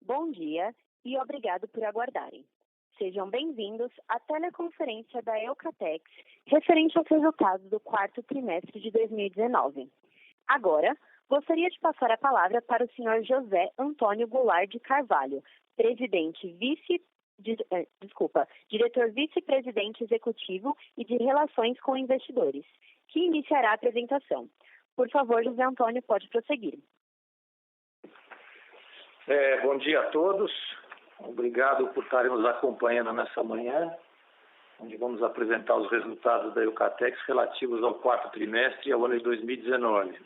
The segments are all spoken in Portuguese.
Bom dia e obrigado por aguardarem. Sejam bem-vindos à teleconferência da Eucatex referente aos resultados do quarto trimestre de 2019. Agora, gostaria de passar a palavra para o senhor José Antônio Goulart de Carvalho, diretor vice-presidente executivo e de Relações com Investidores, que iniciará a apresentação. Por favor, José Antônio, pode prosseguir. Bom dia a todos. Obrigado por estarem nos acompanhando nessa manhã, onde vamos apresentar os resultados da Eucatex relativos ao quarto trimestre e ao ano de 2019.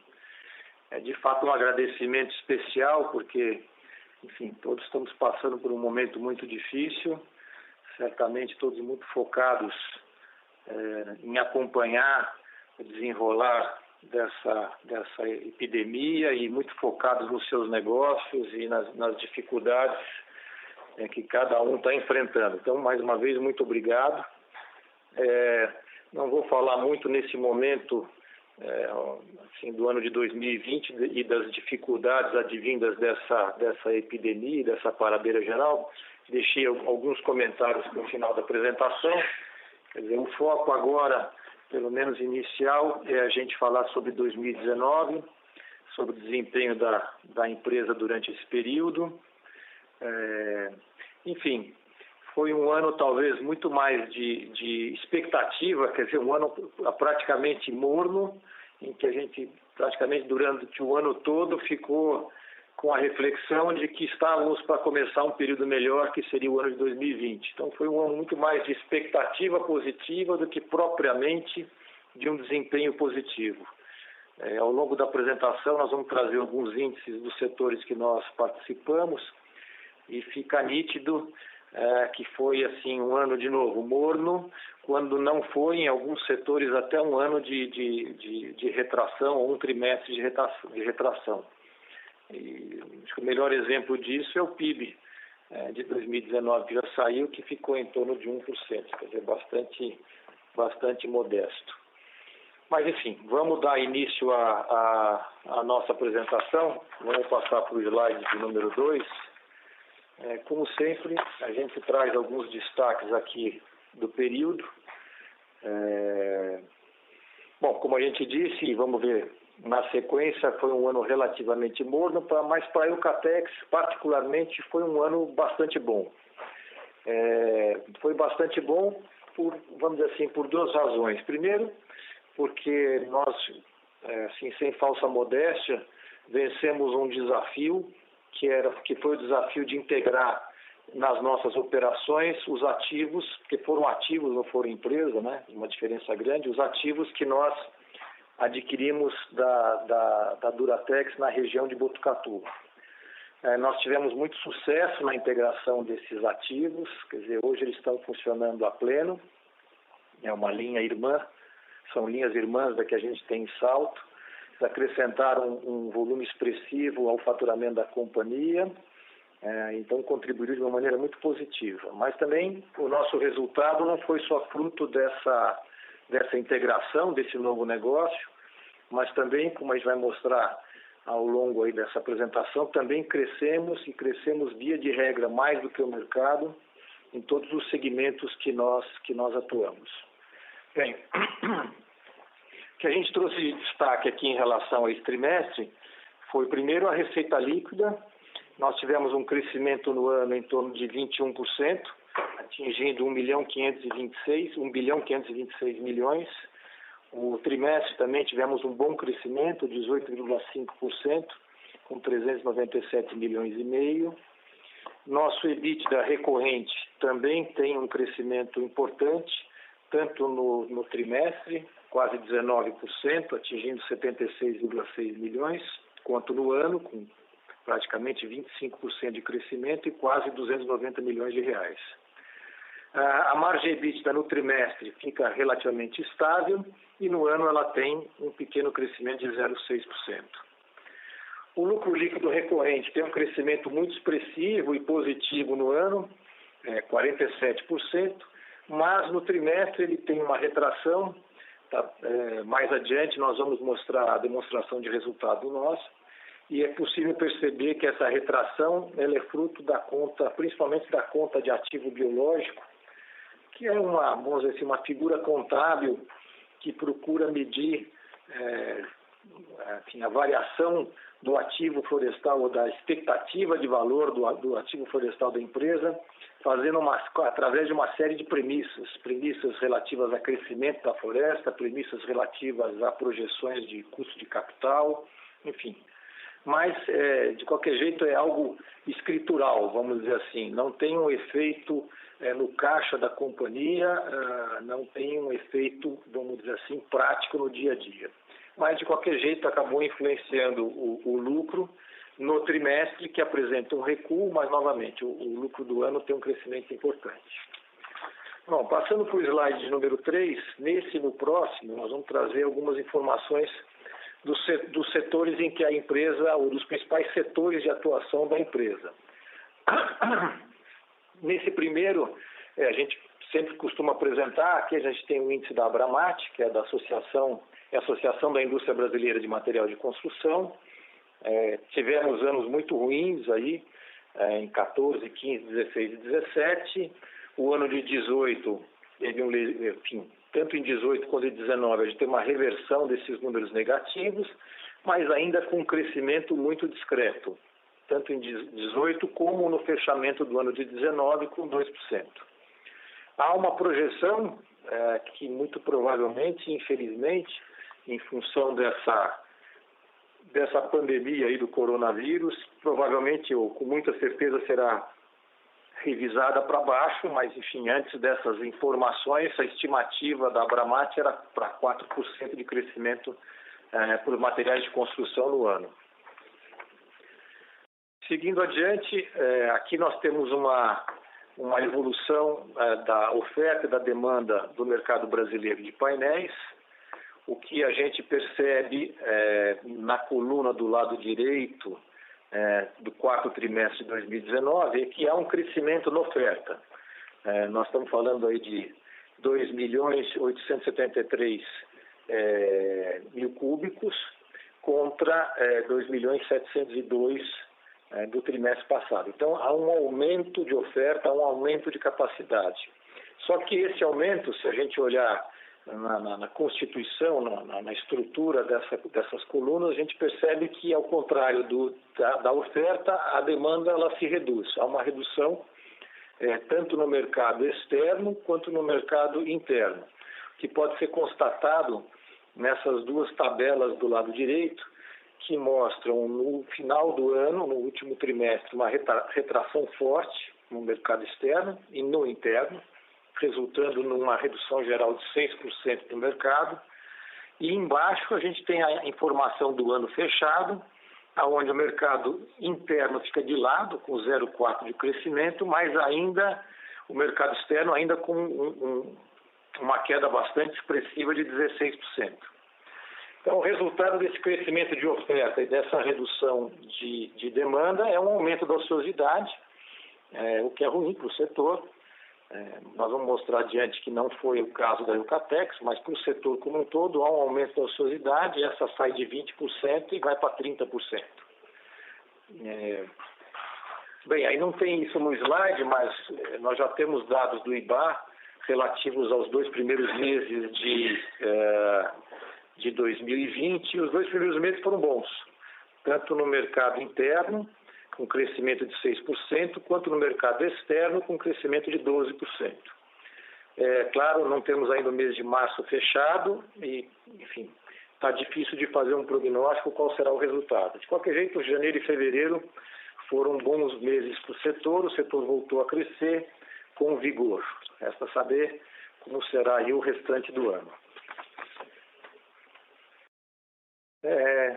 É de fato um agradecimento especial, porque, enfim, todos estamos passando por um momento muito difícil, certamente todos muito focados em acompanhar o desenrolar dessa epidemia e muito focados nos seus negócios e nas dificuldades que cada um está enfrentando. Então, mais uma vez, muito obrigado. Não vou falar muito nesse momento do ano de 2020 e das dificuldades advindas dessa epidemia, dessa paradeira geral. Deixei alguns comentários no final da apresentação. Quer dizer, o foco agora, pelo menos inicial, é a gente falar sobre 2019, sobre o desempenho da empresa durante esse período. Enfim, foi um ano talvez muito mais de expectativa, quer dizer, um ano praticamente morno, em que a gente praticamente durante o ano todo ficou com a reflexão de que estávamos para começar um período melhor, que seria o ano de 2020. Então foi um ano muito mais de expectativa positiva do que propriamente de um desempenho positivo. Ao longo da apresentação nós vamos trazer alguns índices dos setores que nós participamos e fica nítido que foi assim um ano de novo morno, quando não foi em alguns setores até um ano de retração ou um trimestre de retração. E acho que o melhor exemplo disso é o PIB de 2019 que já saiu, que ficou em torno de 1%, quer dizer, bastante modesto. Mas enfim, vamos dar início à nossa apresentação. Vamos passar para o slide de número 2. Como sempre, a gente traz alguns destaques aqui do período. Bom, como a gente disse, vamos ver na sequência, foi um ano relativamente morno, mas para a Eucatex, particularmente, foi um ano bastante bom. Foi bastante bom, vamos dizer assim, por duas razões. Primeiro, porque nós, assim, sem falsa modéstia, vencemos um desafio, que foi o desafio de integrar nas nossas operações os ativos, que foram ativos, não foram empresa, né? Uma diferença grande, os ativos que nós adquirimos da Duratex na região de Botucatu. Nós tivemos muito sucesso na integração desses ativos, quer dizer, hoje eles estão funcionando a pleno, é uma linha irmã, são linhas irmãs da que a gente tem em Salto, acrescentaram um volume expressivo ao faturamento da companhia, então contribuíram de uma maneira muito positiva. Mas também o nosso resultado não foi só fruto dessa integração, desse novo negócio, mas também, como a gente vai mostrar ao longo aí dessa apresentação, também crescemos via de regra mais do que o mercado em todos os segmentos que nós atuamos. Bem, o que a gente trouxe de destaque aqui em relação a esse trimestre foi, primeiro, a receita líquida. Nós tivemos um crescimento no ano em torno de 21%, atingindo 1 bilhão 526 milhões. O trimestre também tivemos um bom crescimento, 18,5%, com 397 milhões e meio. Nosso EBITDA recorrente também tem um crescimento importante, tanto no trimestre, quase 19%, atingindo 76,6 milhões, quanto no ano, com praticamente 25% de crescimento e quase 290 milhões de reais. A margem EBITDA no trimestre fica relativamente estável e no ano ela tem um pequeno crescimento de 0,6%. O lucro líquido recorrente tem um crescimento muito expressivo e positivo no ano, 47%, mas no trimestre ele tem uma retração. Mais adiante nós vamos mostrar a demonstração de resultado nosso. e é possível perceber que essa retração ela é fruto da conta, principalmente da conta de ativo biológico, que é vamos dizer assim, uma figura contábil que procura medir a variação do ativo florestal ou da expectativa de valor do ativo florestal da empresa, através de uma série de premissas relativas a crescimento da floresta, premissas relativas a projeções de custo de capital, enfim. Mas, de qualquer jeito, é algo escritural, vamos dizer assim. Não tem um efeito no caixa da companhia, não tem um efeito, vamos dizer assim, prático no dia a dia. Mas, de qualquer jeito, acabou influenciando o lucro no trimestre, que apresenta um recuo, mas, novamente, o lucro do ano tem um crescimento importante. Bom, passando para o slide número 3, nesse e no próximo, nós vamos trazer algumas informações dos setores em que a empresa, ou dos principais setores de atuação da empresa. Nesse primeiro, a gente sempre costuma apresentar, aqui a gente tem o índice da Abramat, que é da Associação da Indústria Brasileira de Material de Construção. Tivemos anos muito ruins aí, em 14, 15, 16 e 17. O ano de 18 teve tanto em 18 quanto em 19 a gente tem uma reversão desses números negativos, mas ainda com um crescimento muito discreto, tanto em 18 como no fechamento do ano de 19 com 2%. Há uma projeção que muito provavelmente, infelizmente, em função dessa pandemia aí do coronavírus, provavelmente ou com muita certeza será revisada para baixo, mas enfim, antes dessas informações, a estimativa da Abramat era para 4% de crescimento por materiais de construção no ano. Seguindo adiante, aqui nós temos uma evolução da oferta e da demanda do mercado brasileiro de painéis. O que a gente percebe na coluna do lado direito do quarto trimestre de 2019 é que há um crescimento na oferta. Nós estamos falando aí de 2.873.000 cúbicos contra 2.702.000 do trimestre passado. Então, há um aumento de oferta, há um aumento de capacidade. Só que esse aumento, se a gente olhar na constituição, na estrutura dessas colunas, a gente percebe que, ao contrário da oferta, a demanda ela se reduz. Há uma redução tanto no mercado externo quanto no mercado interno, que pode ser constatado nessas duas tabelas do lado direito, que mostram no final do ano, no último trimestre, uma retração forte no mercado externo e no interno, resultando numa redução geral de 6% do mercado. E embaixo a gente tem a informação do ano fechado, onde o mercado interno fica de lado, com 0,4% de crescimento, mas ainda o mercado externo ainda com uma queda bastante expressiva de 16%. Então, o resultado desse crescimento de oferta e dessa redução de demanda é um aumento da ociosidade, o que é ruim para o setor. Nós vamos mostrar adiante que não foi o caso da Eucatex, mas para o setor como um todo há um aumento da ociosidade, essa sai de 20% e vai para 30%. Bem, aí não tem isso no slide, mas nós já temos dados do IBÁ relativos aos 2 primeiros meses de 2020, e os 2 primeiros meses foram bons, tanto no mercado interno, com crescimento de 6%, quanto no mercado externo, com crescimento de 12%. Claro, não temos ainda o mês de março fechado e, enfim, está difícil de fazer um prognóstico qual será o resultado. De qualquer jeito, janeiro e fevereiro foram bons meses para o setor voltou a crescer com vigor. Resta saber como será aí o restante do ano.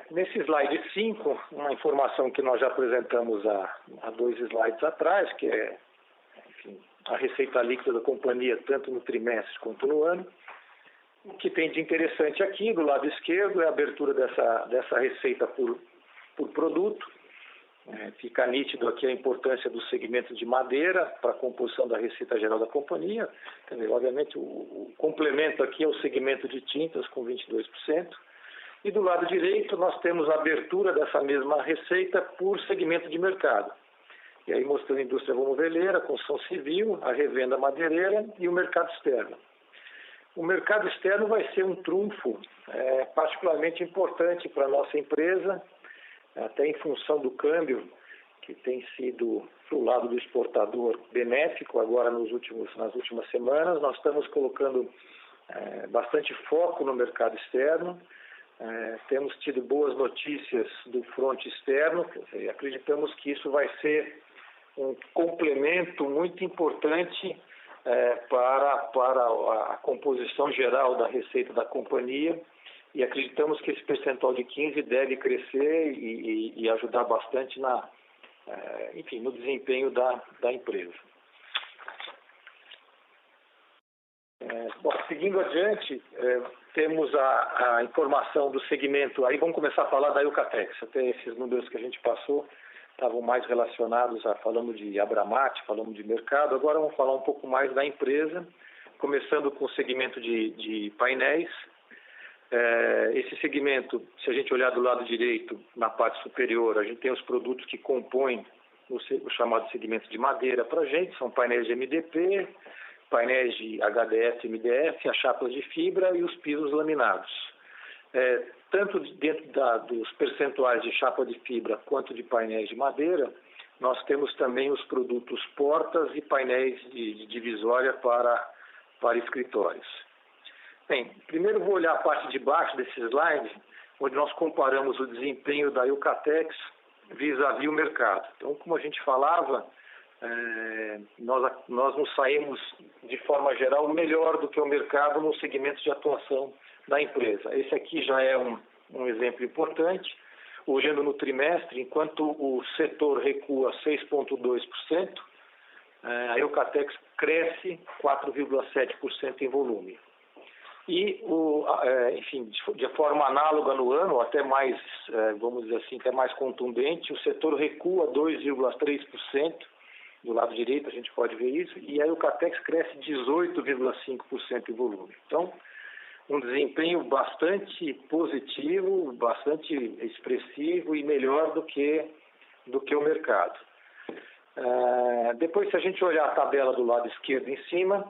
Nesse slide 5, uma informação que nós já apresentamos há 2 slides atrás, que é, enfim, a receita líquida da companhia tanto no trimestre quanto no ano. O que tem de interessante aqui, do lado esquerdo, é a abertura dessa receita por produto. Fica nítido aqui a importância do segmento de madeira para a composição da receita geral da companhia. Quer dizer, obviamente, o complemento aqui é o segmento de tintas, com 22%. E do lado direito nós temos a abertura dessa mesma receita por segmento de mercado. E aí mostrando a indústria volumoveleira, construção civil, a revenda madeireira e o mercado externo. O mercado externo vai ser um trunfo particularmente importante para a nossa empresa, até em função do câmbio, que tem sido, para o lado do exportador, benéfico agora nas últimas semanas. Nós estamos colocando bastante foco no mercado externo, temos tido boas notícias do fronte externo, e acreditamos que isso vai ser um complemento muito importante para a composição geral da receita da companhia, e acreditamos que esse percentual de 15 deve crescer e ajudar bastante no desempenho da empresa. Seguindo adiante, temos a informação do segmento, aí vamos começar a falar da Eucatex. Até esses números que a gente passou estavam mais relacionados falando de Abramate, falando de mercado. Agora vamos falar um pouco mais da empresa, começando com o segmento de painéis. Esse segmento, se a gente olhar do lado direito, na parte superior, a gente tem os produtos que compõem o chamado segmento de madeira para a gente, são painéis de MDP, painéis de HDF, MDF, as chapas de fibra e os pisos laminados. Tanto dentro dos percentuais de chapa de fibra quanto de painéis de madeira, nós temos também os produtos portas e painéis de divisória para escritórios. Bem, primeiro vou olhar a parte de baixo desse slide, onde nós comparamos o desempenho da Eucatex vis-à-vis o mercado. Então, como a gente falava, nós nos saímos, de forma geral, melhor do que o mercado no segmento de atuação da empresa. Esse aqui já é um exemplo importante. Olhando no trimestre, enquanto o setor recua 6,2%, a Eucatex cresce 4,7% em volume. E, de forma análoga no ano, até mais, vamos dizer assim, até mais contundente, o setor recua 2,3%, do lado direito a gente pode ver isso, e a Eucatex cresce 18,5% em volume. Então, um desempenho bastante positivo, bastante expressivo e melhor do que o mercado. Depois, se a gente olhar a tabela do lado esquerdo em cima,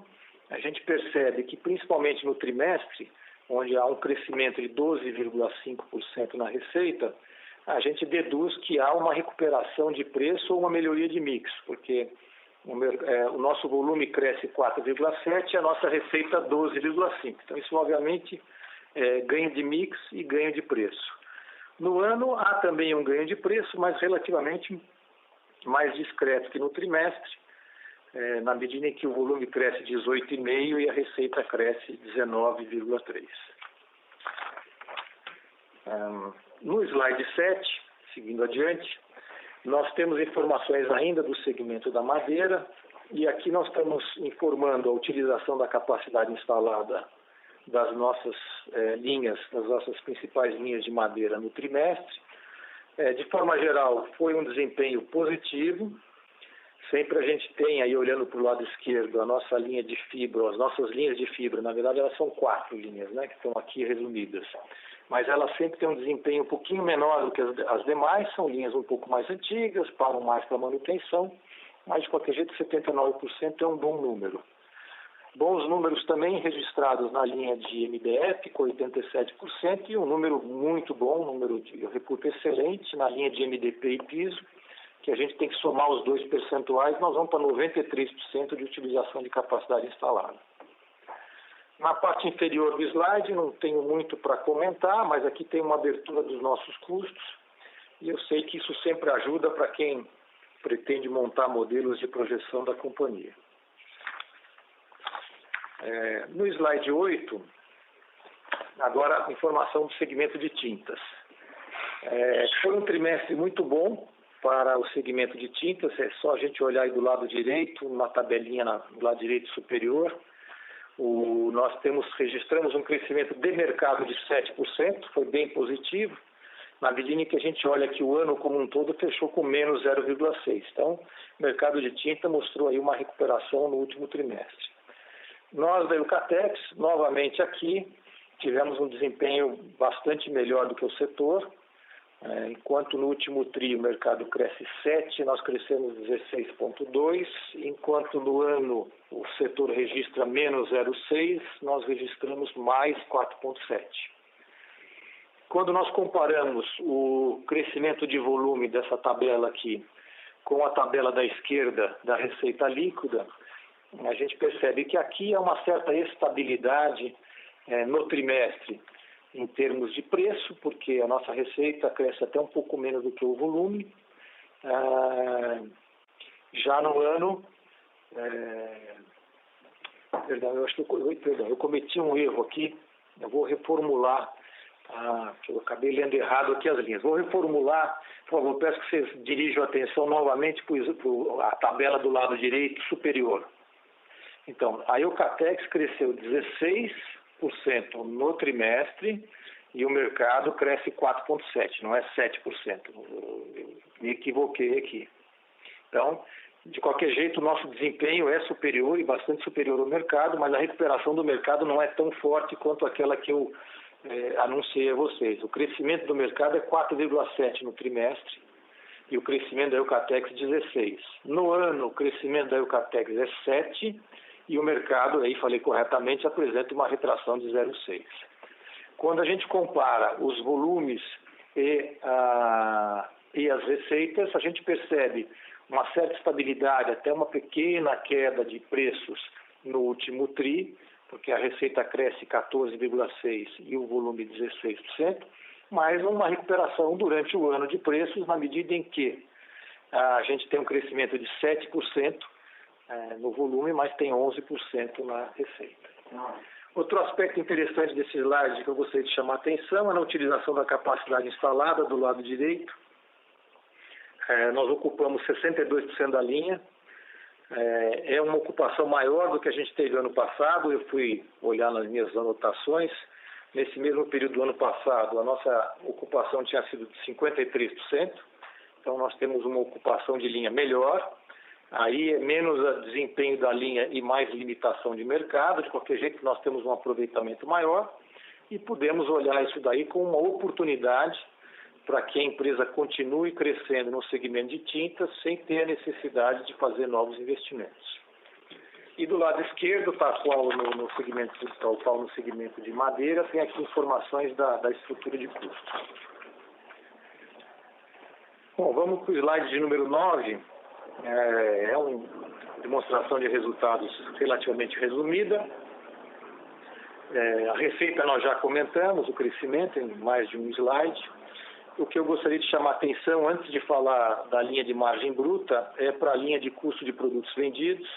a gente percebe que, principalmente no trimestre, onde há um crescimento de 12,5% na receita, a gente deduz que há uma recuperação de preço ou uma melhoria de mix, porque o nosso volume cresce 4,7% e a nossa receita 12,5%. Então, isso, obviamente, é ganho de mix e ganho de preço. No ano, há também um ganho de preço, mas relativamente mais discreto que no trimestre, na medida em que o volume cresce 18,5% e a receita cresce 19,3%. No slide 7, seguindo adiante, nós temos informações ainda do segmento da madeira, e aqui nós estamos informando a utilização da capacidade instalada das nossas das nossas principais linhas de madeira no trimestre. De forma geral, foi um desempenho positivo. Sempre a gente tem, aí olhando para o lado esquerdo, a nossa linha de fibra, as nossas linhas de fibra, na verdade elas são 4 linhas, né, que estão aqui resumidas. Mas elas sempre têm um desempenho um pouquinho menor do que as demais, são linhas um pouco mais antigas, pagam mais para manutenção, mas de qualquer jeito 79% é um bom número. Bons números também registrados na linha de MDF, com 87%, e um número muito bom, um número de reputo excelente na linha de MDP e piso, que a gente tem que somar os dois percentuais, nós vamos para 93% de utilização de capacidade instalada. Na parte inferior do slide, não tenho muito para comentar, mas aqui tem uma abertura dos nossos custos, e eu sei que isso sempre ajuda para quem pretende montar modelos de projeção da companhia. No slide 8, agora informação do segmento de tintas. Foi um trimestre muito bom para o segmento de tintas, é só a gente olhar aí do lado direito, uma tabelinha do lado direito superior. Nós registramos um crescimento de mercado de 7%, foi bem positivo, na medida em que a gente olha que o ano como um todo fechou com menos 0,6%. Então, o mercado de tinta mostrou aí uma recuperação no último trimestre. Nós da Eucatex, novamente aqui, tivemos um desempenho bastante melhor do que o setor. Enquanto no último TRI o mercado cresce 7, nós crescemos 16,2, enquanto no ano o setor registra menos 0,6, nós registramos mais 4,7. Quando nós comparamos o crescimento de volume dessa tabela aqui com a tabela da esquerda da receita líquida, a gente percebe que aqui há uma certa estabilidade no trimestre, em termos de preço, porque a nossa receita cresce até um pouco menos do que o volume. Já no ano, eu cometi um erro aqui, eu vou reformular, eu acabei lendo errado aqui as linhas. Vou reformular, por favor, peço que vocês dirijam a atenção novamente para a tabela do lado direito superior. Então, a Eucatex cresceu 16% no trimestre e o mercado cresce 4,7%, não é 7%. Eu me equivoquei aqui. Então, de qualquer jeito, o nosso desempenho é superior e bastante superior ao mercado, mas a recuperação do mercado não é tão forte quanto aquela que eu anunciei a vocês. O crescimento do mercado é 4,7% no trimestre e o crescimento da Eucatex 16%. No ano, o crescimento da Eucatex é 7%, e o mercado, aí falei corretamente, apresenta uma retração de 0,6. Quando a gente compara os volumes e as receitas, a gente percebe uma certa estabilidade, até uma pequena queda de preços no último TRI, porque a receita cresce 14,6% e o volume 16%, mas uma recuperação durante o ano de preços, na medida em que a gente tem um crescimento de 7%, no volume, mas tem 11% na receita. Outro aspecto interessante desse slide que eu gostaria de chamar a atenção é na utilização da capacidade instalada do lado direito. Nós ocupamos 62% da linha. É uma ocupação maior do que a gente teve ano passado. Eu fui olhar nas minhas anotações. Nesse mesmo período do ano passado, a nossa ocupação tinha sido de 53%. Então, nós temos uma ocupação de linha melhor. Aí é menos desempenho da linha e mais limitação de mercado. De qualquer jeito, nós temos um aproveitamento maior e podemos olhar isso daí como uma oportunidade para que a empresa continue crescendo no segmento de tintas sem ter a necessidade de fazer novos investimentos. E do lado esquerdo, tal qual no segmento de madeira, tem aqui informações da estrutura de custo. Bom, vamos para o slide de número 9. É uma demonstração de resultados relativamente resumida. A receita nós já comentamos, o crescimento em mais de um slide. O que eu gostaria de chamar a atenção, antes de falar da linha de margem bruta, é para a linha de custo de produtos vendidos.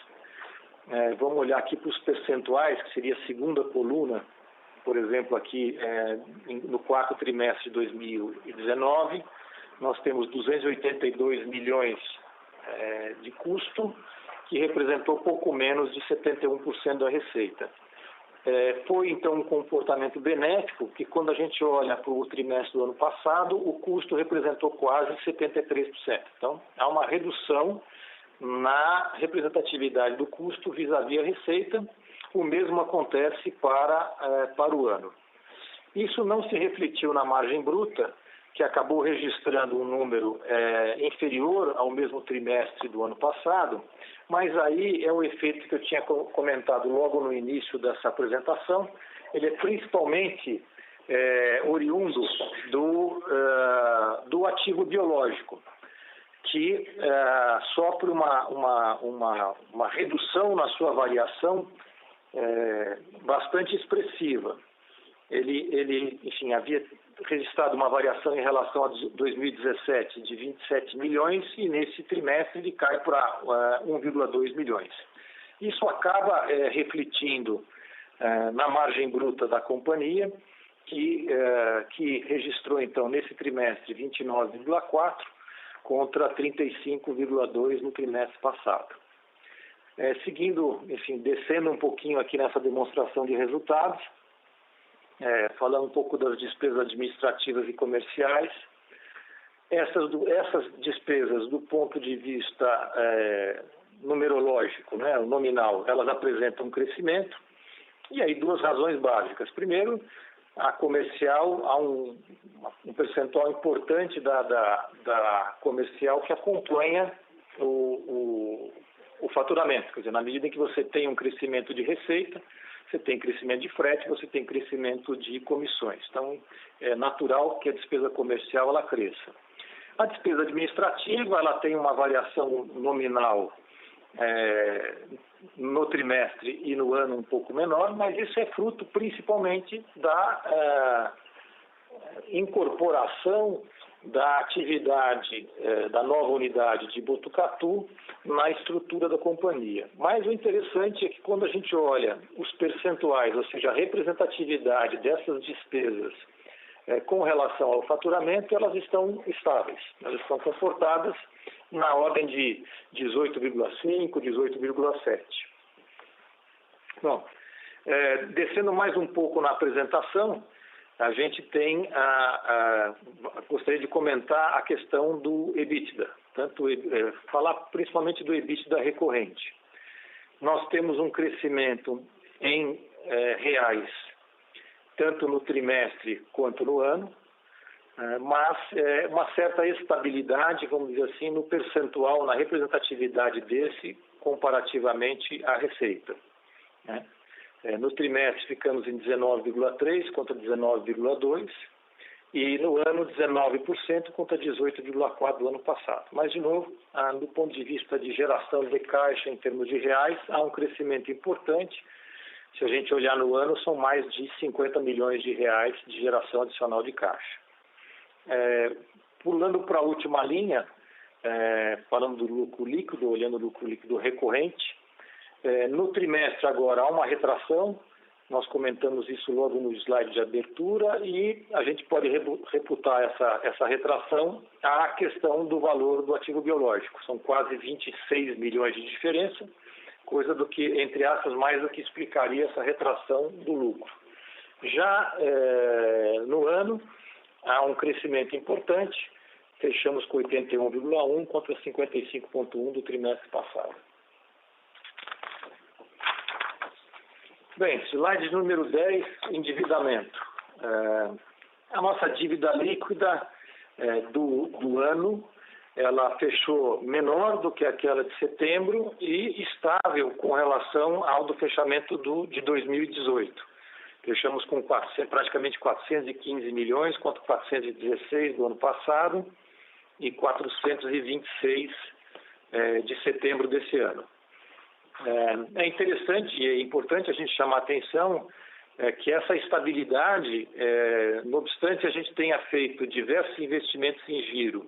Vamos olhar aqui para os percentuais, que seria a segunda coluna, por exemplo, aqui no quarto trimestre de 2019, nós temos 282 milhões de custo, que representou pouco menos de 71% da receita. Foi, então, um comportamento benéfico, que quando a gente olha para o trimestre do ano passado, o custo representou quase 73%. Então, há uma redução na representatividade do custo vis-à-vis a receita. O mesmo acontece para o ano. Isso não se refletiu na margem bruta, que acabou registrando um número inferior ao mesmo trimestre do ano passado, mas aí é o efeito que eu tinha comentado logo no início dessa apresentação. Ele é principalmente oriundo do ativo biológico, que sofre uma redução na sua variação bastante expressiva. Ele, enfim, havia registrado uma variação em relação a 2017 de 27 milhões e nesse trimestre ele cai para 1,2 milhões. Isso acaba refletindo na margem bruta da companhia, que registrou então nesse trimestre 29,4 contra 35,2 no trimestre passado. Seguindo, enfim, descendo um pouquinho aqui nessa demonstração de resultados, falando um pouco das despesas administrativas e comerciais. Essas despesas, do ponto de vista numerológico, né, nominal, elas apresentam um crescimento, e aí duas razões básicas. Primeiro, a comercial, há um percentual importante da comercial que acompanha o faturamento. Quer dizer, na medida em que você tem um crescimento de receita, você tem crescimento de frete, você tem crescimento de comissões. Então, é natural que a despesa comercial ela cresça. A despesa administrativa ela tem uma variação nominal no trimestre e no ano um pouco menor, mas isso é fruto principalmente da incorporação da atividade da nova unidade de Botucatu na estrutura da companhia. Mas o interessante é que quando a gente olha os percentuais, ou seja, a representatividade dessas despesas com relação ao faturamento, elas estão estáveis, elas estão comportadas na ordem de 18,5%, 18,7%. Bom, descendo mais um pouco na apresentação, a gente tem gostaria de comentar a questão do EBITDA, falar principalmente do EBITDA recorrente. Nós temos um crescimento em reais, tanto no trimestre quanto no ano, mas uma certa estabilidade, vamos dizer assim, no percentual, na representatividade desse comparativamente à receita, né? No trimestre ficamos em 19,3% contra 19,2% e no ano 19% contra 18,4% do ano passado. Mas, de novo, do ponto de vista de geração de caixa em termos de reais, há um crescimento importante. Se a gente olhar no ano, são mais de 50 milhões de reais de geração adicional de caixa. Pulando para a última linha, falando do lucro líquido, olhando o lucro líquido recorrente, no trimestre agora há uma retração, nós comentamos isso logo no slide de abertura e a gente pode reputar essa retração à questão do valor do ativo biológico. São quase 26 milhões de diferença, coisa do que, entre aspas, mais do que explicaria essa retração do lucro. Já no ano, há um crescimento importante, fechamos com 81,1 contra 55,1 do trimestre passado. Bem, slide número 10, endividamento. A nossa dívida líquida do ano, ela fechou menor do que aquela de setembro e estável com relação ao do fechamento de 2018. Fechamos com praticamente 415 milhões contra 416 do ano passado e 426 de setembro desse ano. É interessante e é importante a gente chamar a atenção que essa estabilidade, não obstante a gente tenha feito diversos investimentos em giro,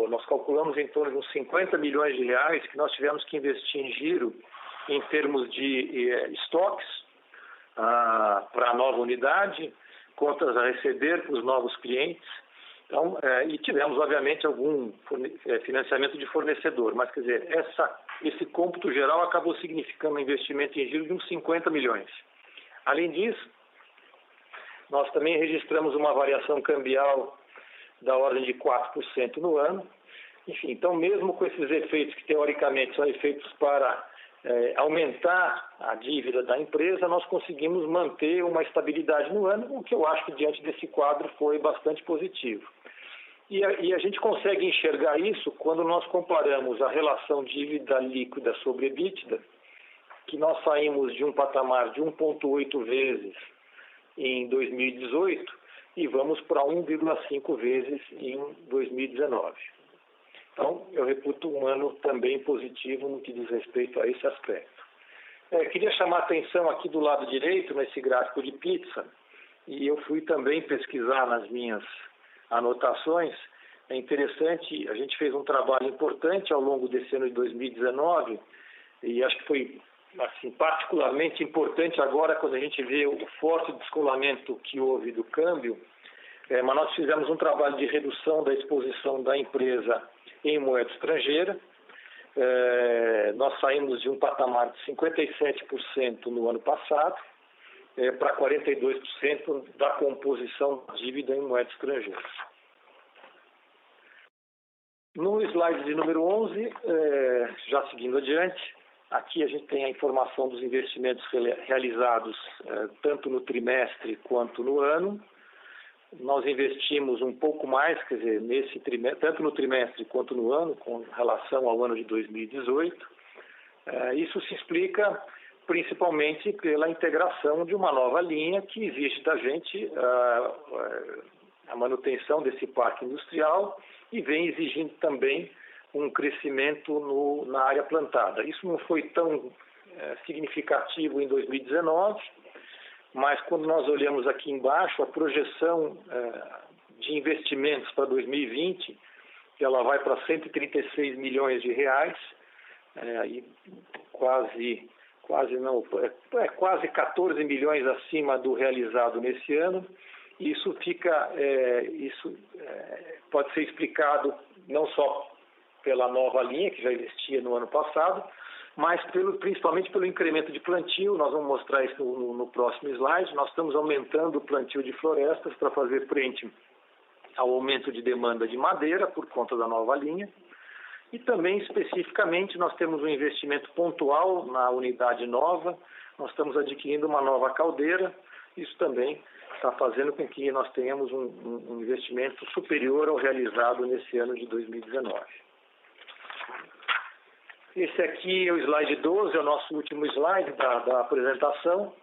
nós calculamos em torno de uns 50 milhões de reais que nós tivemos que investir em giro em termos de estoques para a nova unidade, contas a receber para os novos clientes. Então, e tivemos, obviamente, algum financiamento de fornecedor, mas, quer dizer, esse cômputo geral acabou significando um investimento em giro de uns 50 milhões. Além disso, nós também registramos uma variação cambial da ordem de 4% no ano. Enfim, então, mesmo com esses efeitos que, teoricamente, são efeitos para aumentar a dívida da empresa, nós conseguimos manter uma estabilidade no ano, o que eu acho que, diante desse quadro, foi bastante positivo. E a gente consegue enxergar isso quando nós comparamos a relação dívida líquida sobre EBITDA, que nós saímos de um patamar de 1,8 vezes em 2018 e vamos para 1,5 vezes em 2019. Então, eu reputo um ano também positivo no que diz respeito a esse aspecto. Queria chamar a atenção aqui do lado direito, nesse gráfico de pizza, e eu fui também pesquisar nas minhas anotações. É interessante, a gente fez um trabalho importante ao longo desse ano de 2019, e acho que foi assim, particularmente importante agora quando a gente vê o forte descolamento que houve do câmbio, mas nós fizemos um trabalho de redução da exposição da empresa em moeda estrangeira. Nós saímos de um patamar de 57% no ano passado para 42% da composição da dívida em moeda estrangeira. No slide de número 11, já seguindo adiante, Aqui a gente tem a informação dos investimentos realizados tanto no trimestre quanto no ano. Nós investimos um pouco mais, quer dizer, nesse trimestre, tanto no trimestre quanto no ano, com relação ao ano de 2018. Isso se explica principalmente pela integração de uma nova linha que exige da gente a manutenção desse parque industrial e vem exigindo também um crescimento na área plantada. Isso não foi tão significativo em 2019, mas quando nós olhamos aqui embaixo, a projeção de investimentos para 2020, ela vai para 136 milhões de reais, quase 14 milhões acima do realizado nesse ano. Isso pode ser explicado não só pela nova linha que já existia no ano passado, mas principalmente pelo incremento de plantio. Nós vamos mostrar isso no próximo slide. Nós estamos aumentando o plantio de florestas para fazer frente ao aumento de demanda de madeira por conta da nova linha. E também, especificamente, nós temos um investimento pontual na unidade nova. Nós estamos adquirindo uma nova caldeira. Isso também está fazendo com que nós tenhamos um investimento superior ao realizado nesse ano de 2019. Esse aqui é o slide 12, é o nosso último slide da apresentação.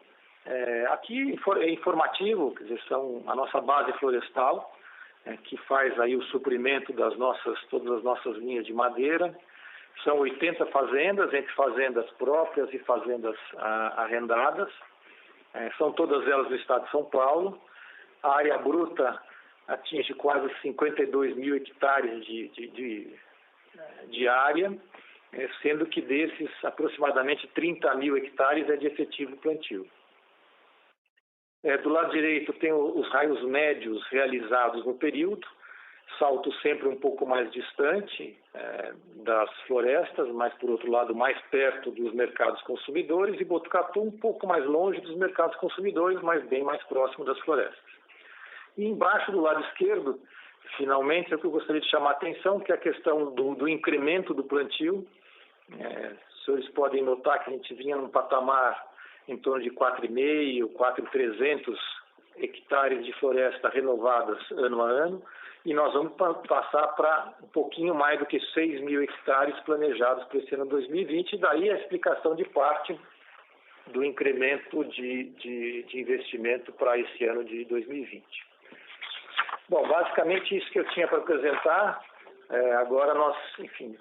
Aqui é informativo, quer dizer, são a nossa base florestal, que faz aí o suprimento todas as nossas linhas de madeira. São 80 fazendas, entre fazendas próprias e fazendas arrendadas. São todas elas do estado de São Paulo. A área bruta atinge quase 52 mil hectares de área, sendo que desses aproximadamente 30 mil hectares é de efetivo plantio. Do lado direito tem os raios médios realizados no período, Salto sempre um pouco mais distante das florestas, mas por outro lado mais perto dos mercados consumidores, e Botucatu um pouco mais longe dos mercados consumidores, mas bem mais próximo das florestas. E embaixo do lado esquerdo, finalmente, é o que eu gostaria de chamar a atenção, que é a questão do incremento do plantio. Os senhores podem notar que a gente vinha num patamar em torno de 4.500, 4.300 hectares de floresta renovadas ano a ano, e nós vamos passar para um pouquinho mais do que 6 mil hectares planejados para esse ano 2020, e daí a explicação de parte do incremento de investimento para esse ano de 2020. Bom, basicamente isso que eu tinha para apresentar. Agora nós, enfim,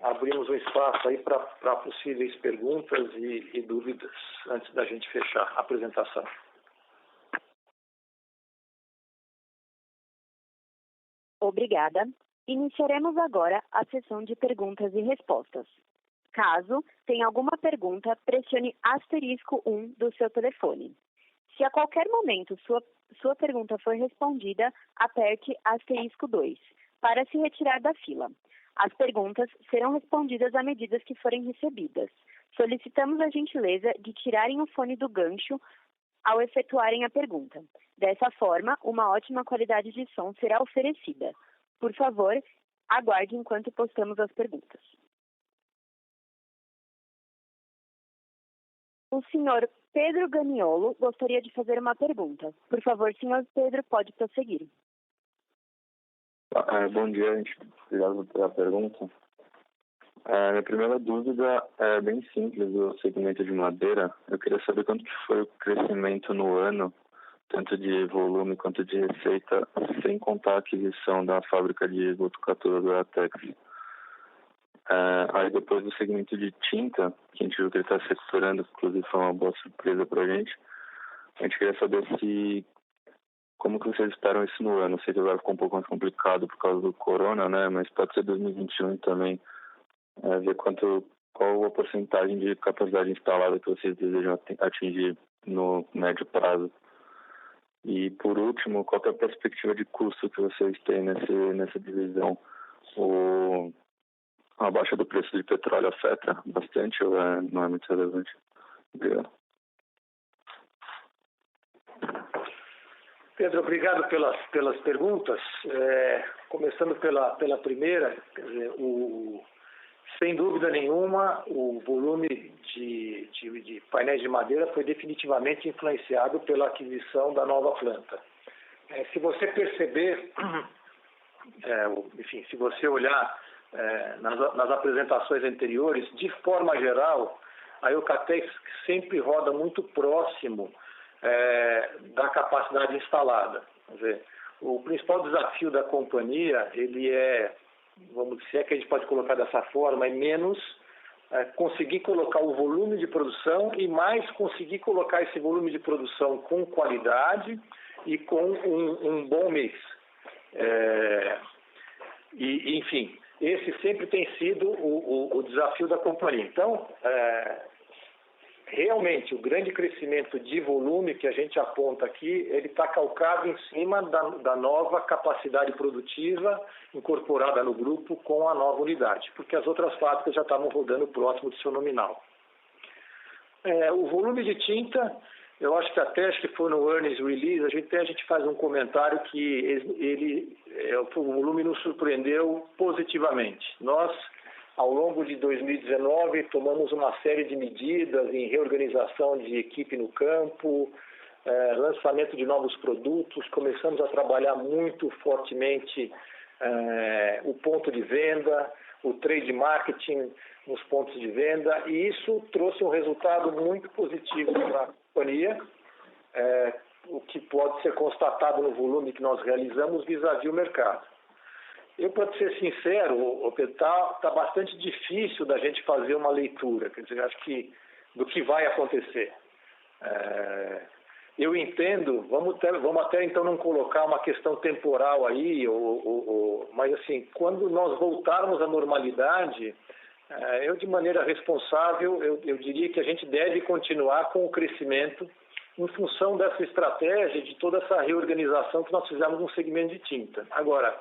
abrimos um espaço aí para possíveis perguntas e dúvidas antes da gente fechar a apresentação. Obrigada. Iniciaremos agora a sessão de perguntas e respostas. Caso tenha alguma pergunta, pressione *1 do seu telefone. Se a qualquer momento sua pergunta for respondida, aperte *2 para se retirar da fila. As perguntas serão respondidas à medida que forem recebidas. Solicitamos a gentileza de tirarem o fone do gancho ao efetuarem a pergunta. Dessa forma, uma ótima qualidade de som será oferecida. Por favor, aguarde enquanto postamos as perguntas. O senhor Pedro Ganiolo gostaria de fazer uma pergunta. Por favor, senhor Pedro, pode prosseguir. Bom dia, gente. Obrigado pela pergunta. Minha primeira dúvida é bem simples do segmento de madeira. Eu queria saber quanto que foi o crescimento no ano, tanto de volume quanto de receita, sem contar a aquisição da fábrica de Botucatu do Atex. Aí depois do segmento de tinta, que a gente viu que ele está se recuperando, inclusive foi uma boa surpresa para a gente queria saber como que vocês esperam isso no ano. Sei que agora ficou um pouco mais complicado por causa do corona, né? Mas pode ser 2021 também. Ver qual a porcentagem de capacidade instalada que vocês desejam atingir no médio prazo. E, por último, qual é a perspectiva de custo que vocês têm nessa divisão? A baixa do preço de petróleo afeta bastante ou não é muito relevante? Obrigado. Pedro, obrigado pelas perguntas. Começando pela primeira, quer dizer, sem dúvida nenhuma, o volume de painéis de madeira foi definitivamente influenciado pela aquisição da nova planta. Se você perceber, enfim, se você olhar nas apresentações anteriores, de forma geral, a Eucatex sempre roda muito próximo da capacidade instalada. Quer dizer, o principal desafio da companhia, ele vamos dizer, que a gente pode colocar dessa forma, é menos conseguir colocar o volume de produção e mais conseguir colocar esse volume de produção com qualidade e com um bom mix. Enfim, esse sempre tem sido o desafio da companhia. Então, realmente, o grande crescimento de volume que a gente aponta aqui, ele está calcado em cima da nova capacidade produtiva incorporada no grupo com a nova unidade, porque as outras fábricas já estavam rodando próximo do seu nominal. O volume de tinta, eu acho que foi no earnings release, a gente faz um comentário que o volume nos surpreendeu positivamente. Nós, ao longo de 2019, tomamos uma série de medidas em reorganização de equipe no campo, lançamento de novos produtos, começamos a trabalhar muito fortemente o ponto de venda, o trade marketing nos pontos de venda, e isso trouxe um resultado muito positivo para a companhia, o que pode ser constatado no volume que nós realizamos vis-à-vis o mercado. Eu, para ser sincero, está bastante difícil da gente fazer uma leitura, quer dizer, acho que do que vai acontecer. Eu entendo, vamos até então não colocar uma questão temporal aí, mas assim, quando nós voltarmos à normalidade, eu de maneira responsável, eu diria que a gente deve continuar com o crescimento em função dessa estratégia, de toda essa reorganização que nós fizemos no segmento de tinta. Agora,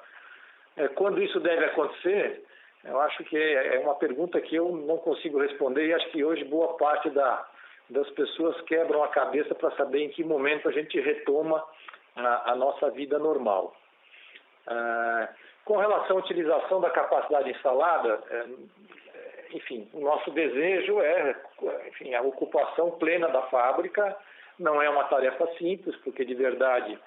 quando isso deve acontecer, eu acho que é uma pergunta que eu não consigo responder e acho que hoje boa parte das pessoas quebram a cabeça para saber em que momento a gente retoma a nossa vida normal. Com relação à utilização da capacidade instalada, enfim, o nosso desejo enfim, a ocupação plena da fábrica. Não é uma tarefa simples, porque de verdade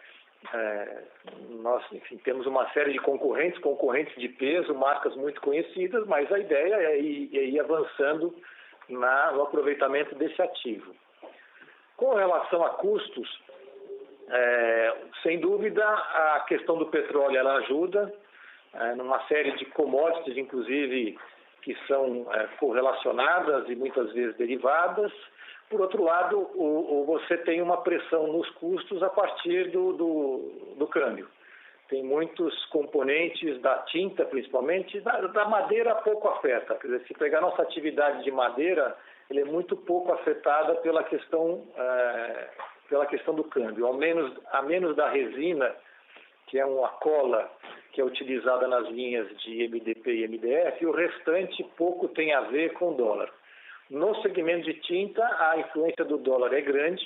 nós, enfim, temos uma série de concorrentes de peso, marcas muito conhecidas, mas a ideia é ir avançando no aproveitamento desse ativo. Com relação a custos, sem dúvida a questão do petróleo ela ajuda, numa série de commodities, inclusive, que são correlacionadas e muitas vezes derivadas. Por outro lado, você tem uma pressão nos custos a partir do câmbio. Tem muitos componentes da tinta, principalmente, da madeira pouco afeta. Quer dizer, se pegar nossa atividade de madeira, ele é muito pouco afetada pela questão do câmbio. A menos da resina, que é uma cola que é utilizada nas linhas de MDP e MDF, e o restante pouco tem a ver com o dólar. No segmento de tinta, a influência do dólar é grande,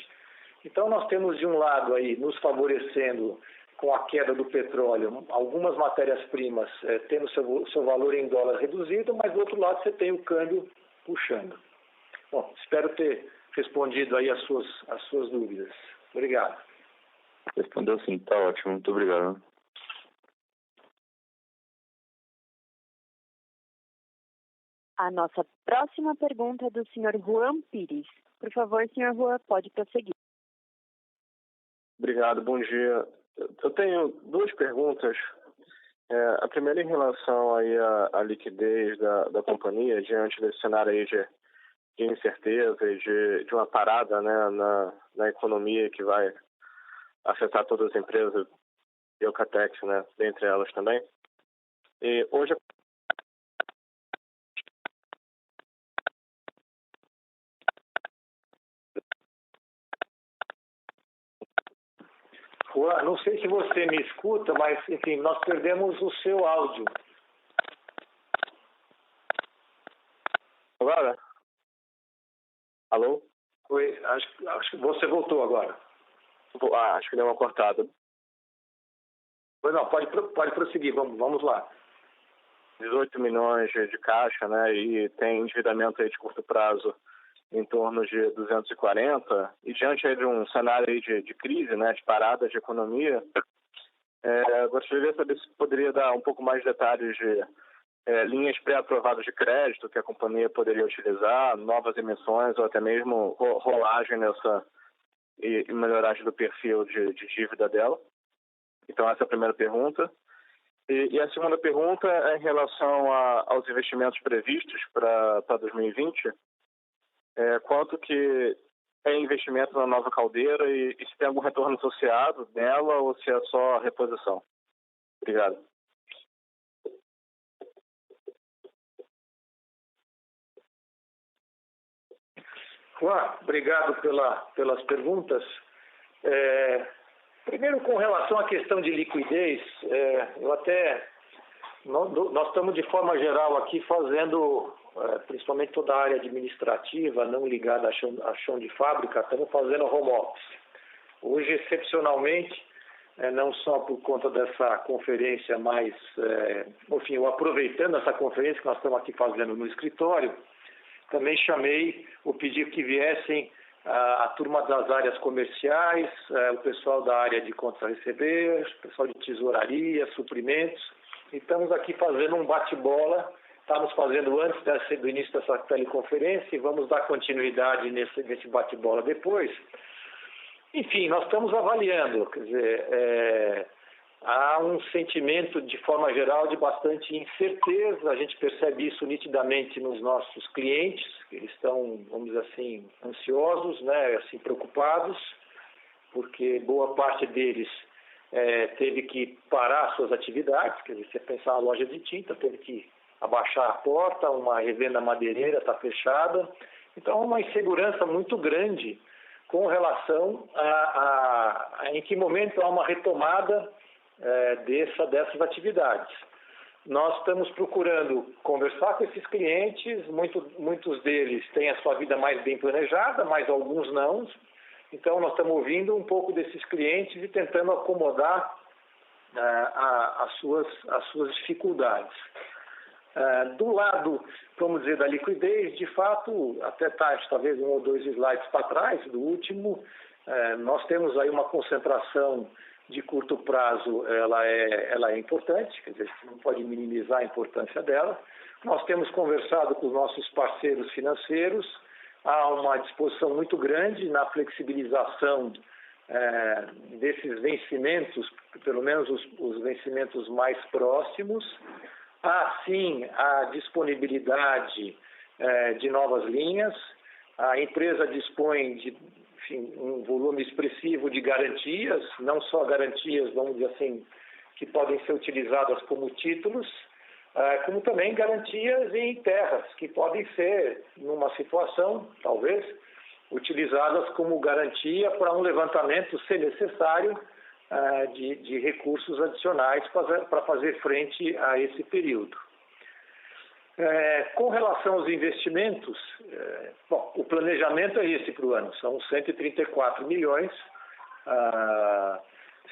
então nós temos de um lado aí nos favorecendo com a queda do petróleo, algumas matérias-primas tendo seu valor em dólar reduzido, mas do outro lado você tem o câmbio puxando. Bom, espero ter respondido aí as suas dúvidas. Obrigado. Respondeu sim, tá ótimo, muito obrigado. A nossa próxima pergunta é do Sr. Juan Pires. Por favor, Sr. Juan, pode prosseguir. Obrigado, bom dia. Eu tenho duas perguntas. A primeira em relação aí à liquidez da companhia diante desse cenário aí de incerteza e de uma parada, né, na economia que vai afetar todas as empresas, Eucatex, né, dentre elas também. E hoje Não sei se você me escuta, mas, enfim, nós perdemos o seu áudio. Agora? Alô? Oi, acho que você voltou agora. Acho que deu uma cortada. Pois não, pode prosseguir, vamos lá. 18 milhões de caixa, né, e tem endividamento aí de curto prazo em torno de 240, e diante aí de um cenário aí de crise, né, de parada de economia, gostaria de saber se poderia dar um pouco mais de detalhes de linhas pré-aprovadas de crédito que a companhia poderia utilizar, novas emissões ou até mesmo rolagem nessa e melhoragem do perfil de dívida dela. Então, essa é a primeira pergunta. E a segunda pergunta é em relação aos investimentos previstos para 2020. Quanto que é investimento na nova caldeira e se tem algum retorno associado nela ou se é só reposição? Obrigado. Juan, obrigado pelas perguntas. Primeiro, com relação à questão de liquidez, nós estamos de forma geral aqui fazendo, principalmente toda a área administrativa, não ligada a chão de fábrica, estamos fazendo home office. Hoje, excepcionalmente, não só por conta dessa conferência, mas, enfim, aproveitando essa conferência que nós estamos aqui fazendo no escritório, também pedi que viessem a turma das áreas comerciais, o pessoal da área de contas a receber, o pessoal de tesouraria, suprimentos. E estamos aqui fazendo um bate-bola, estamos fazendo antes do início dessa teleconferência e vamos dar continuidade nesse bate-bola depois. Enfim, nós estamos avaliando, quer dizer, há um sentimento, de forma geral, de bastante incerteza. A gente percebe isso nitidamente nos nossos clientes, que eles estão, vamos dizer assim, ansiosos, né, assim, preocupados, porque boa parte deles teve que parar suas atividades. Quer dizer, você pensar uma loja de tinta, teve que abaixar a porta, uma revenda madeireira está fechada. Então, uma insegurança muito grande com relação a em que momento há uma retomada dessas atividades. Nós estamos procurando conversar com esses clientes, muitos deles têm a sua vida mais bem planejada, mas alguns não. Então, nós estamos ouvindo um pouco desses clientes e tentando acomodar as suas dificuldades. Do lado, vamos dizer, da liquidez, de fato, até talvez 1 ou 2 slides para trás, do último, nós temos aí uma concentração de curto prazo, ela é importante, quer dizer, não pode minimizar a importância dela. Nós temos conversado com os nossos parceiros financeiros, há uma disposição muito grande na flexibilização desses vencimentos, pelo menos os vencimentos mais próximos. Há, sim, a disponibilidade de novas linhas. A empresa dispõe de um volume expressivo de garantias, não só garantias, vamos dizer assim, que podem ser utilizadas como títulos, como também garantias em terras, que podem ser, numa situação, talvez, utilizadas como garantia para um levantamento, se necessário, de recursos adicionais para fazer frente a esse período. Com relação aos investimentos, o planejamento é esse para o ano, são 134 milhões.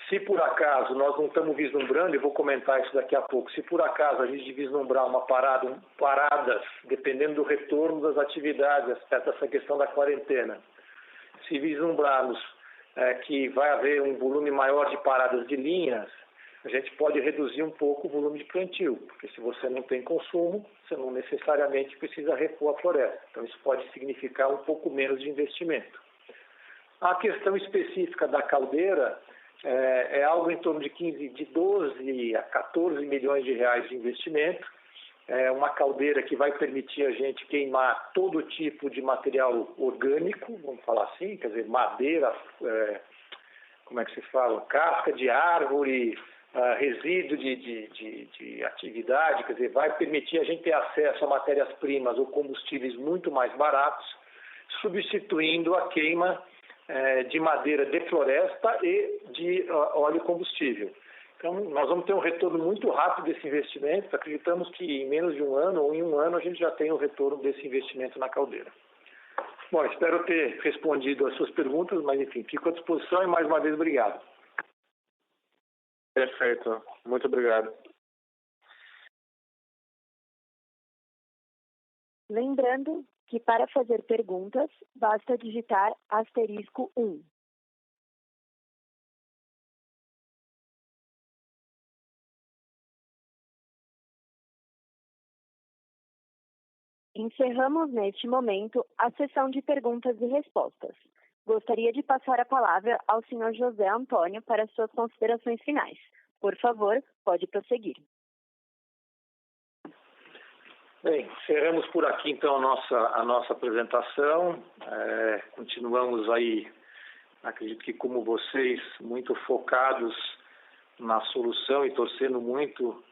Se por acaso nós não estamos vislumbrando, eu vou comentar isso daqui a pouco, se por acaso a gente vislumbrar paradas, dependendo do retorno das atividades, essa questão da quarentena, se vislumbrarmos que vai haver um volume maior de paradas de linhas, a gente pode reduzir um pouco o volume de plantio, porque se você não tem consumo, você não necessariamente precisa repor a floresta. Então, isso pode significar um pouco menos de investimento. A questão específica da caldeira é algo em torno de 12 a 14 milhões de reais de investimento. É uma caldeira que vai permitir a gente queimar todo tipo de material orgânico, vamos falar assim, quer dizer, madeira, como é que se fala, casca de árvore, resíduo de atividade, quer dizer, vai permitir a gente ter acesso a matérias-primas ou combustíveis muito mais baratos, substituindo a queima de madeira de floresta e de óleo combustível. Então, nós vamos ter um retorno muito rápido desse investimento. Acreditamos que em menos de um ano ou em um ano a gente já tem o retorno desse investimento na caldeira. Bom, espero ter respondido às suas perguntas, mas enfim, fico à disposição e mais uma vez obrigado. Perfeito, muito obrigado. Lembrando que para fazer perguntas, basta digitar *1. Encerramos neste momento a sessão de perguntas e respostas. Gostaria de passar a palavra ao senhor José Antônio para suas considerações finais. Por favor, pode prosseguir. Bem, encerramos por aqui então a nossa apresentação. Continuamos aí, acredito que como vocês, muito focados na solução e torcendo muito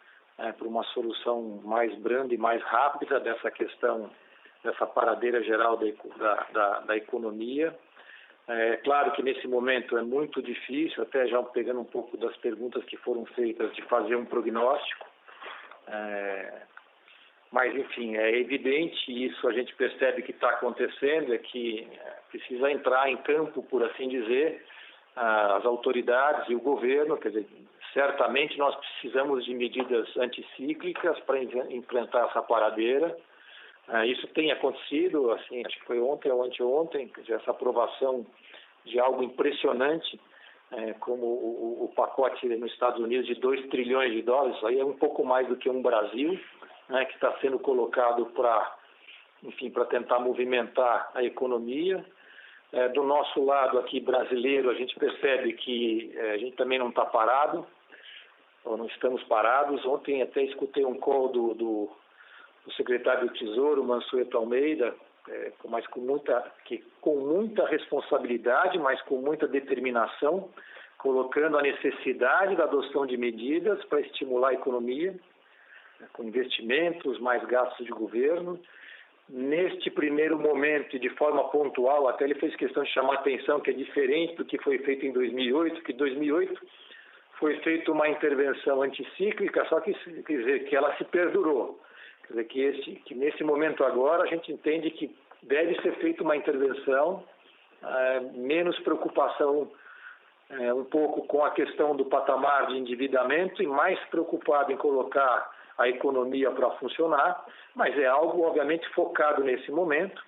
por uma solução mais branda e mais rápida dessa questão, dessa paradeira geral da economia. É claro que nesse momento é muito difícil, até já pegando um pouco das perguntas que foram feitas, de fazer um prognóstico. Mas, enfim, é evidente, e isso a gente percebe que está acontecendo, é que precisa entrar em campo, por assim dizer, as autoridades e o governo. Quer dizer, certamente nós precisamos de medidas anticíclicas para enfrentar essa paradeira. Isso tem acontecido, assim, acho que foi ontem ou anteontem, quer dizer, essa aprovação de algo impressionante, como o pacote nos Estados Unidos de 2 trilhões de dólares, isso aí é um pouco mais do que um Brasil, que está sendo colocado para tentar movimentar a economia. Do nosso lado aqui brasileiro, a gente percebe que a gente também não está parado, ou não estamos parados. Ontem até escutei um call do secretário do Tesouro, Mansueto Almeida, mas com muita responsabilidade, mas com muita determinação, colocando a necessidade da adoção de medidas para estimular a economia, com investimentos, mais gastos de governo. Neste primeiro momento, e de forma pontual, até ele fez questão de chamar a atenção que é diferente do que foi feito em 2008, que em 2008 foi feita uma intervenção anticíclica, só que, quer dizer, que ela se perdurou. Quer dizer, que nesse momento agora a gente entende que deve ser feita uma intervenção, menos preocupação um pouco com a questão do patamar de endividamento e mais preocupado em colocar a economia para funcionar, mas é algo, obviamente, focado nesse momento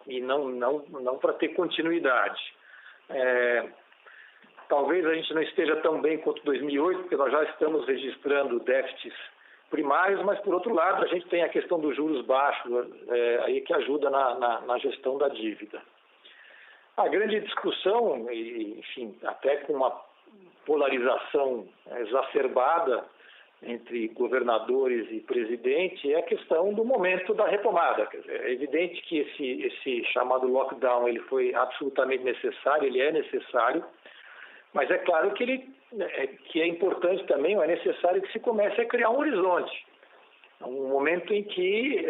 e não para ter continuidade. Talvez a gente não esteja tão bem quanto 2008, porque nós já estamos registrando déficits primários, mas, por outro lado, a gente tem a questão dos juros baixos, aí que ajuda na gestão da dívida. A grande discussão, enfim, até com uma polarização exacerbada entre governadores e presidente, é a questão do momento da retomada. Quer dizer, é evidente que esse chamado lockdown ele foi absolutamente necessário, ele é necessário, mas é claro que que é importante também, ou é necessário que se comece a criar um horizonte. Um momento em que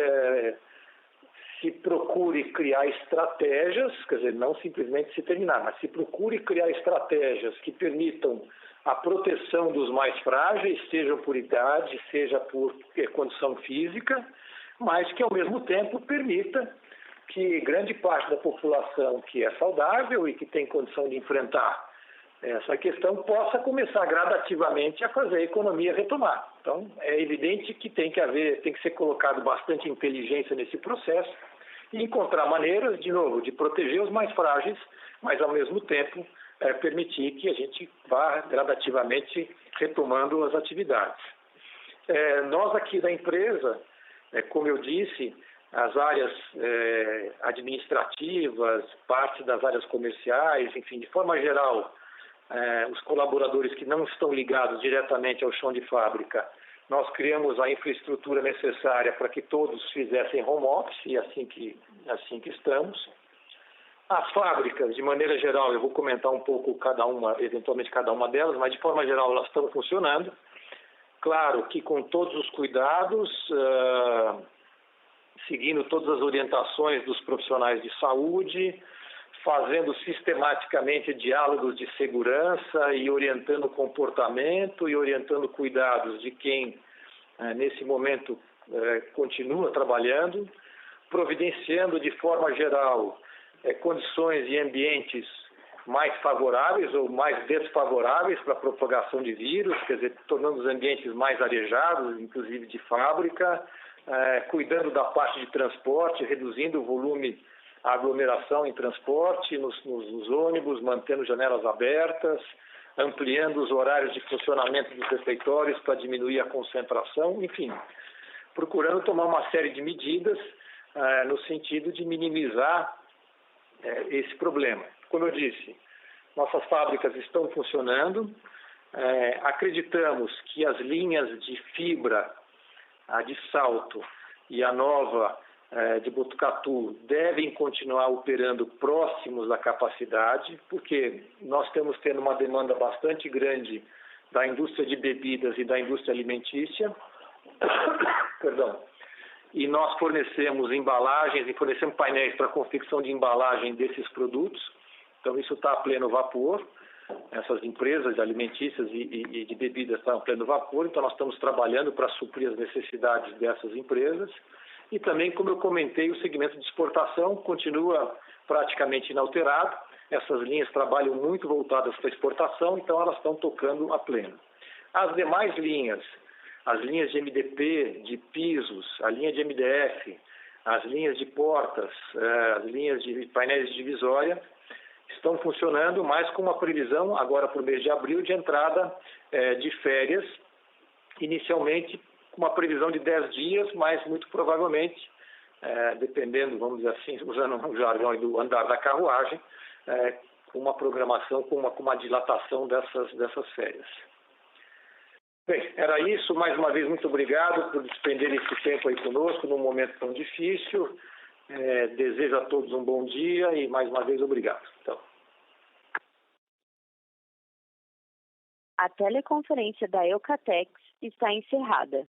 se procure criar estratégias, quer dizer, não simplesmente se terminar, mas se procure criar estratégias que permitam a proteção dos mais frágeis, seja por idade, seja por condição física, mas que ao mesmo tempo permita que grande parte da população que é saudável e que tem condição de enfrentar essa questão possa começar gradativamente a fazer a economia retomar. Então, é evidente que tem que ser colocado bastante inteligência nesse processo e encontrar maneiras, de novo, de proteger os mais frágeis, mas ao mesmo tempo permitir que a gente vá gradativamente retomando as atividades. Nós aqui da empresa, como eu disse, as áreas administrativas, parte das áreas comerciais, enfim, de forma geral, os colaboradores que não estão ligados diretamente ao chão de fábrica, nós criamos a infraestrutura necessária para que todos fizessem home office, e assim que estamos. As fábricas, de maneira geral, eu vou comentar um pouco eventualmente cada uma delas, mas de forma geral elas estão funcionando. Claro que com todos os cuidados, seguindo todas as orientações dos profissionais de saúde, fazendo sistematicamente diálogos de segurança e orientando comportamento e orientando cuidados de quem, nesse momento, continua trabalhando, providenciando de forma geral condições e ambientes mais favoráveis ou mais desfavoráveis para a propagação de vírus, quer dizer, tornando os ambientes mais arejados, inclusive de fábrica, cuidando da parte de transporte, reduzindo o volume, a aglomeração em transporte, nos ônibus, mantendo janelas abertas, ampliando os horários de funcionamento dos refeitórios para diminuir a concentração, enfim, procurando tomar uma série de medidas no sentido de minimizar esse problema. Como eu disse, nossas fábricas estão funcionando, acreditamos que as linhas de fibra, a de Salto e a nova de Botucatu, devem continuar operando próximos da capacidade, porque nós estamos tendo uma demanda bastante grande da indústria de bebidas e da indústria alimentícia. Perdão. E nós fornecemos embalagens e fornecemos painéis para confecção de embalagem desses produtos. Então, isso está a pleno vapor. Essas empresas alimentícias e de bebidas estão a pleno vapor. Então, nós estamos trabalhando para suprir as necessidades dessas empresas. E também, como eu comentei, o segmento de exportação continua praticamente inalterado. Essas linhas trabalham muito voltadas para exportação, então elas estão tocando a pleno. As demais linhas, as linhas de MDP, de pisos, a linha de MDF, as linhas de portas, as linhas de painéis de divisória, estão funcionando, mas com uma previsão, agora para o mês de abril, de entrada de férias, inicialmente com uma previsão de 10 dias, mas muito provavelmente, dependendo, vamos dizer assim, usando o jargão do andar da carruagem, com uma programação, com uma dilatação dessas férias. Bem, era isso. Mais uma vez, muito obrigado por despender esse tempo aí conosco num momento tão difícil. Desejo a todos um bom dia e, mais uma vez, obrigado. Então. A teleconferência da Eucatex está encerrada.